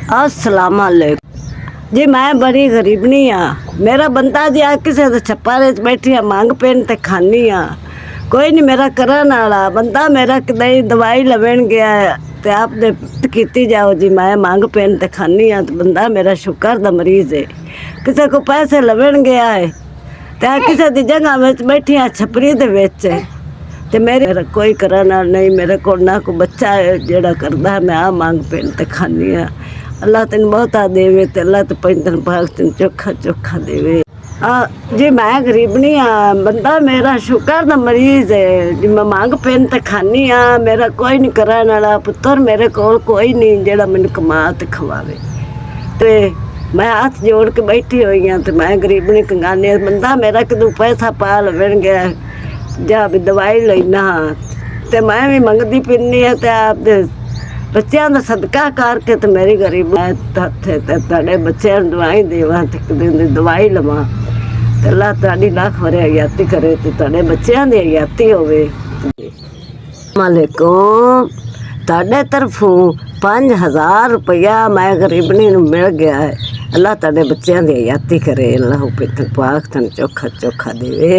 अस्सलाम वालेकुम जी। मैं बड़ी गरीबनी हाँ। मेरा बंदा जी आ किसी के छप्पर बैठी हाँ, मंग पेन ते खानी हाँ। कोई नहीं मेरा करन वाला बंदा मेरा कदई दवाई लवेन गया ते आप दे कीती जाओ जी। मैं मंग पेन ते खानी हाँ, तो बंदा मेरा शुगर दा मरीज है। किसी को पैसे लवेन गया है ते किसी दी जगह में बैठी हाँ छपरी दे विच ते मेरा कोई करन वाला नहीं। मेरे को ना कोई बच्चा है जेड़ा करदा है। मैं आ मंग पेन ते खानी हाँ। अल्लाह तेन बहुता देवे ते अल्लाह ते पैंतन पाक तेन चोखा चोखा देवे। जी मैं गरीबनी हाँ, बंदा मेरा शुगर दा मरीज है जी। मैं मंग पेन ते खानी हाँ, मेरा कोई नहीं करन वाला पुत्तर मेरे कोल कोई नहीं जेड़ा मैनू कमा ते खवावे। ते मैं हाथ जोड़ के बैठी हुई हाँ, ते मैं गरीबनी कंगानी बंदा मेरा कदू पैसा पा लवेन गया जा भी दवाई लेना हाँ, ते मैं भी मंगदी फिरनी हाँ। ते आप बच्चों का सदका करके तो मेरी गरीब तेरे बच्चों दवाई देवा दवाई लवा तो अल्लाह ताड़ी लाख वरे हयाती करे तो तेरे बच्चों की हयाती होवे। वालेकुम ताड़े तरफों 5000 रुपया मैं गरीबनी मिल गया है। अल्लाह ताड़े बच्चों की हयाती करे। अल्लाह पाक तन चोखा चोखा देवे।